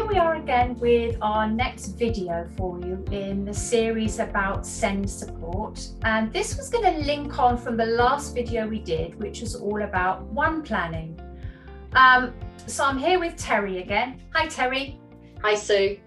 here we are again with our next video for you in the series about SEND support. And this was going to link on from the last video we did, which was all about one planning. So I'm here with Terry again. Hi, Terry. Hi, Sue.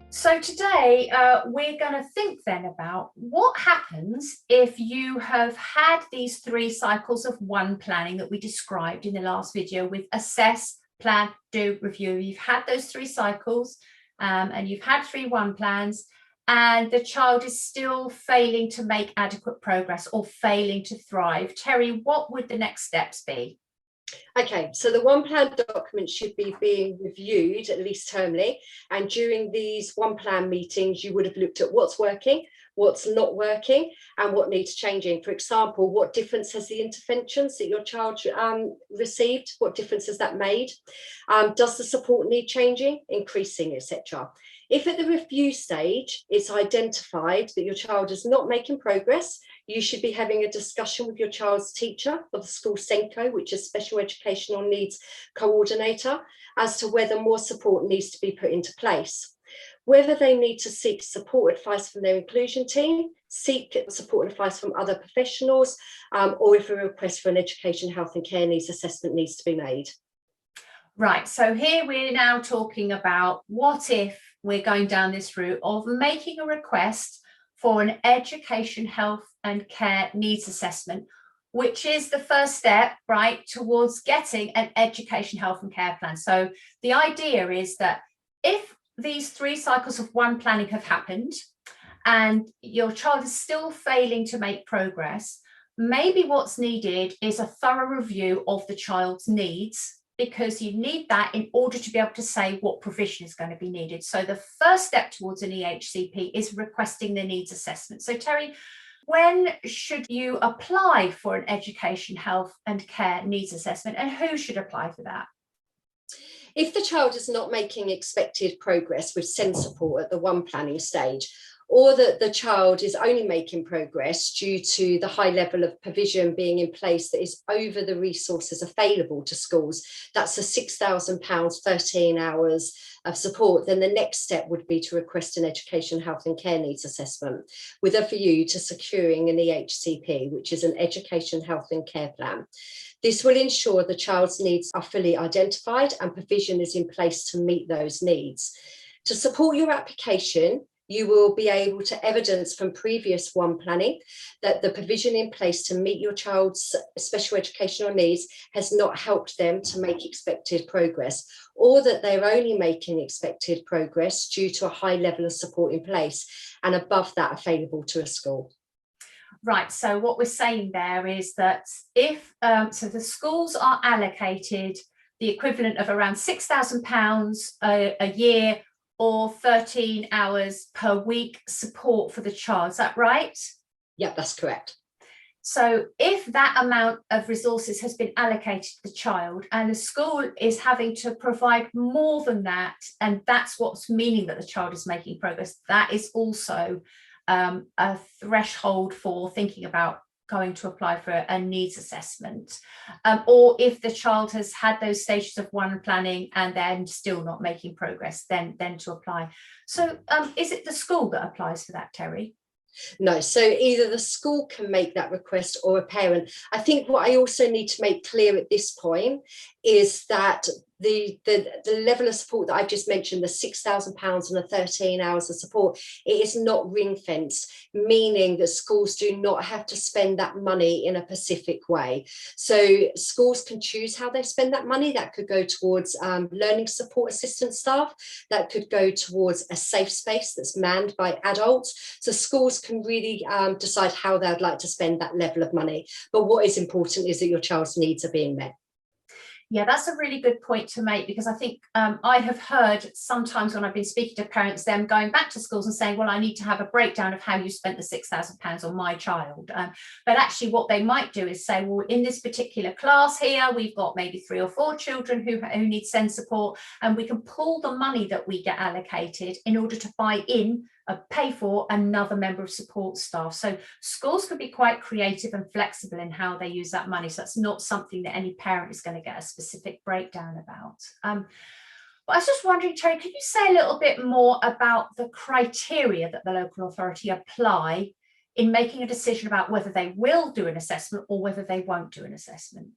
So today we're going to think then about what happens if you have had these 3 cycles of one planning that we described in the last video with assess, plan, do, review. You've had those 3 cycles and you've had 3 one plans, and the child is still failing to make adequate progress or failing to thrive. Terry, what would the next steps be? Okay, so the one plan document should be being reviewed at least termly, and during these one plan meetings you would have looked at what's working, what's not working, and what needs changing. For example, what difference has the interventions that your child received, what difference has that made? Does the support need changing, increasing, etc.? If at the review stage it's identified that your child is not making progress, you should be having a discussion with your child's teacher or the school SENCO, which is Special Educational Needs Coordinator, as to whether more support needs to be put into place. Whether they need to seek support advice from their inclusion team, seek support advice from other professionals, or if a request for an education, health and care needs assessment needs to be made. Right, so here we're now talking about what if we're going down this route of making a request for an education, health and care needs assessment, which is the first step, right, towards getting an education, health and care plan. So the idea is that if these 3 cycles of one planning have happened and your child is still failing to make progress, maybe what's needed is a thorough review of the child's needs, because you need that in order to be able to say what provision is going to be needed. So the first step towards an EHCP is requesting the needs assessment. So Terry, when should you apply for an education, health and care needs assessment, and who should apply for that? If the child is not making expected progress with SEND support at the one planning stage, or that the child is only making progress due to the high level of provision being in place that is over the resources available to schools, that's a £6,000, 13 hours of support, then the next step would be to request an education, health and care needs assessment with a view to securing an EHCP, which is an education, health and care plan. This will ensure the child's needs are fully identified and provision is in place to meet those needs. To support your application, you will be able to evidence from previous one planning that the provision in place to meet your child's special educational needs has not helped them to make expected progress, or that they're only making expected progress due to a high level of support in place and above that available to a school. Right, so what we're saying there is that if so the schools are allocated the equivalent of around £6,000 a year or 13 hours per week support for the child. Is that right? Yeah, that's correct. So if that amount of resources has been allocated to the child and the school is having to provide more than that, and that's what's meaning that the child is making progress, that is also a threshold for thinking about going to apply for a needs assessment, or if the child has had those stages of one planning and then still not making progress, then to apply. So is it the school that applies for that, Terry? No, so either the school can make that request or a parent. I think what I also need to make clear at this point is that the level of support that I've just mentioned, the £6,000 and the 13 hours of support, it is not ring fenced, meaning that schools do not have to spend that money in a specific way. So schools can choose how they spend that money. That could go towards learning support assistant staff, that could go towards a safe space that's manned by adults. So schools can really decide how they'd like to spend that level of money. But what is important is that your child's needs are being met. Yeah, that's a really good point to make, because I think I have heard sometimes when I've been speaking to parents, them going back to schools and saying, well, I need to have a breakdown of how you spent the £6,000 on my child. But actually what they might do is say, well, in this particular class here, we've got maybe 3 or 4 children who need SEND support, and we can pull the money that we get allocated in order to buy in pay for another member of support staff. So schools could be quite creative and flexible in how they use that money. So that's not something that any parent is going to get a specific breakdown about. But I was just wondering, Terry, could you say a little bit more about the criteria that the local authority apply in making a decision about whether they will do an assessment or whether they won't do an assessment?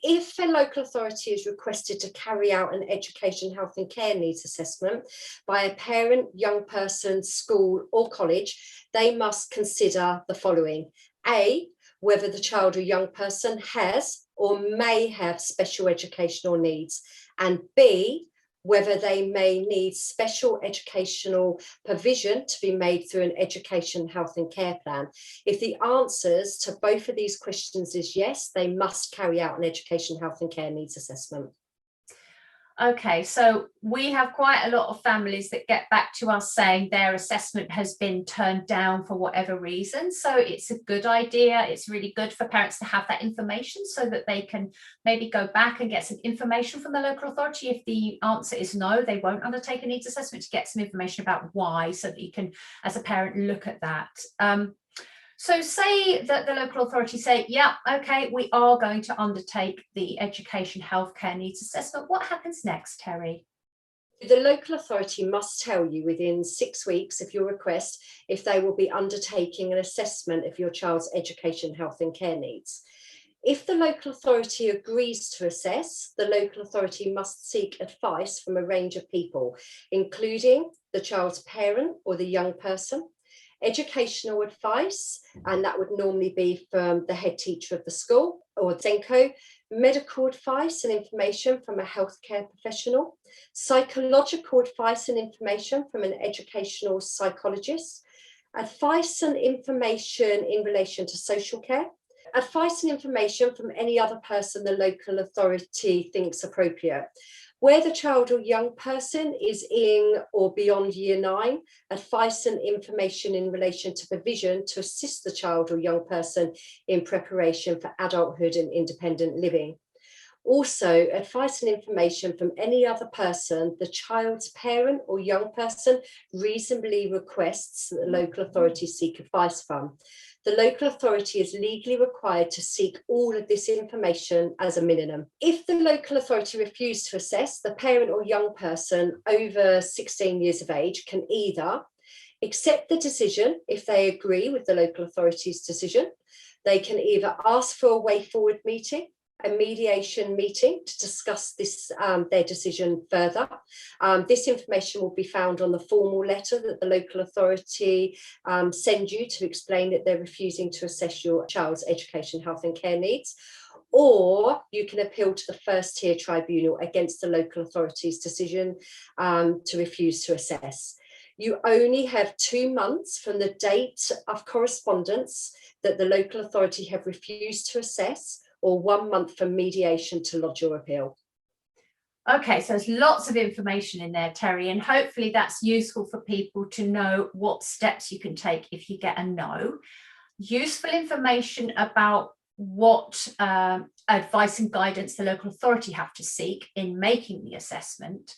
If a local authority is requested to carry out an education, health and care needs assessment by a parent, young person, school or college, they must consider the following. A, whether the child or young person has or may have special educational needs, and B, whether they may need special educational provision to be made through an education, health and care plan. If the answers to both of these questions is yes, they must carry out an education, health and care needs assessment. Okay, so we have quite a lot of families that get back to us saying their assessment has been turned down for whatever reason. So it's a good idea. It's really good for parents to have that information so that they can maybe go back and get some information from the local authority. If the answer is no, they won't undertake a needs assessment, to get some information about why, so that you can, as a parent, look at that. So say that the local authority say, yeah, okay, we are going to undertake the education healthcare needs assessment. What happens next, Terry? The local authority must tell you within 6 weeks of your request if they will be undertaking an assessment of your child's education, health and care needs. If the local authority agrees to assess, the local authority must seek advice from a range of people, including the child's parent or the young person, educational advice, and that would normally be from the head teacher of the school or Senko, medical advice and information from a healthcare professional, psychological advice and information from an educational psychologist, advice and information in relation to social care, advice and information from any other person the local authority thinks appropriate. Where the child or young person is in or beyond year 9, advice and information in relation to provision to assist the child or young person in preparation for adulthood and independent living. Also, advice and information from any other person the child's parent or young person reasonably requests that the local authority seek advice from. The local authority is legally required to seek all of this information as a minimum. If the local authority refuses to assess, the parent or young person over 16 years of age can either accept the decision if they agree with the local authority's decision. They can either ask for a way forward meeting, a mediation meeting to discuss this their decision further. This information will be found on the formal letter that the local authority send you to explain that they're refusing to assess your child's education, health and care needs. Or you can appeal to the first tier tribunal against the local authority's decision to refuse to assess. You only have 2 months from the date of correspondence that the local authority have refused to assess, or 1 month from mediation to lodge your appeal. Okay, so there's lots of information in there, Terry, and hopefully that's useful for people to know what steps you can take if you get a no. Useful information about what advice and guidance the local authority have to seek in making the assessment.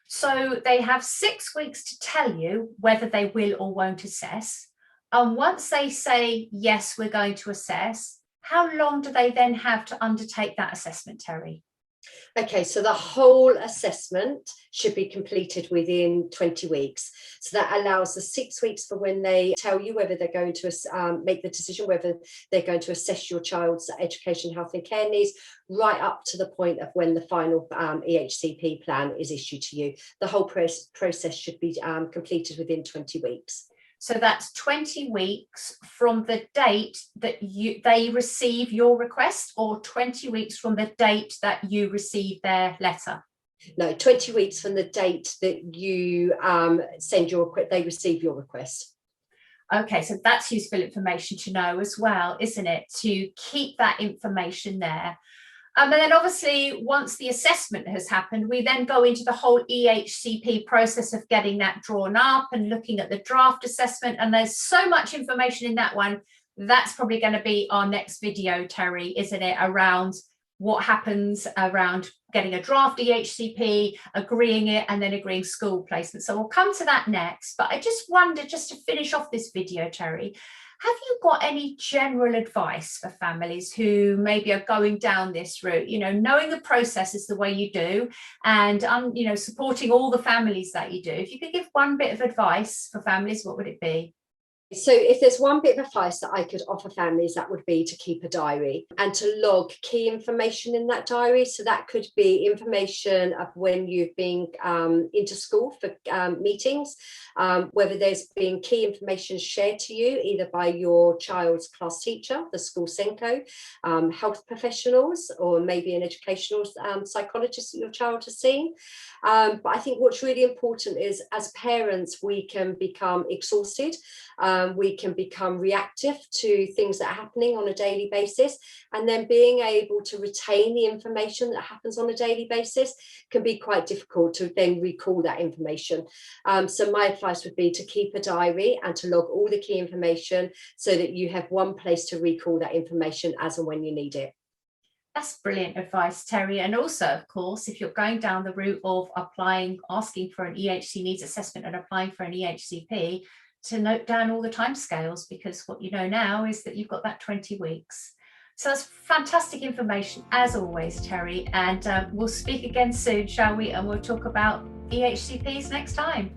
So they have 6 weeks to tell you whether they will or won't assess. And once they say, yes, we're going to assess, how long do they then have to undertake that assessment, Terry? Okay, so the whole assessment should be completed within 20 weeks. So that allows the 6 weeks for when they tell you whether they're going to make the decision, whether they're going to assess your child's education, health and care needs, right up to the point of when the final EHCP plan is issued to you. The whole process should be completed within 20 weeks. So that's 20 weeks from the date that they receive your request, or 20 weeks from the date that you receive their letter? No, 20 weeks from the date that you they receive your request. Okay, so that's useful information to know as well, isn't it? To keep that information there. And then obviously, once the assessment has happened, we then go into the whole EHCP process of getting that drawn up and looking at the draft assessment. And there's so much information in that one. That's probably going to be our next video, Terry, isn't it? Around what happens around getting a draft EHCP, agreeing it, and then agreeing school placement. So we'll come to that next. But I just wondered, just to finish off this video, Terry, Have you got any general advice for families who maybe are going down this route, knowing the process is the way you do, and supporting all the families that you do? If you could give one bit of advice for families, what would it be? So if there's one bit of advice that I could offer families, that would be to keep a diary and to log key information in that diary. So that could be information of when you've been into school for meetings, whether there's been key information shared to you either by your child's class teacher, the school Senko, health professionals, or maybe an educational psychologist that your child has seen. But I think what's really important is, as parents, we can become exhausted. We can become reactive to things that are happening on a daily basis, and then being able to retain the information that happens on a daily basis can be quite difficult to then recall that information. So my advice would be to keep a diary and to log all the key information so that you have one place to recall that information as and when you need it. That's brilliant advice, Terry. And also, of course, if you're going down the route of asking for an EHC needs assessment and applying for an EHCP, to note down all the timescales, because what you know now is that you've got that 20 weeks. So that's fantastic information, as always, Terry. And we'll speak again soon, shall we? And we'll talk about EHCPs next time.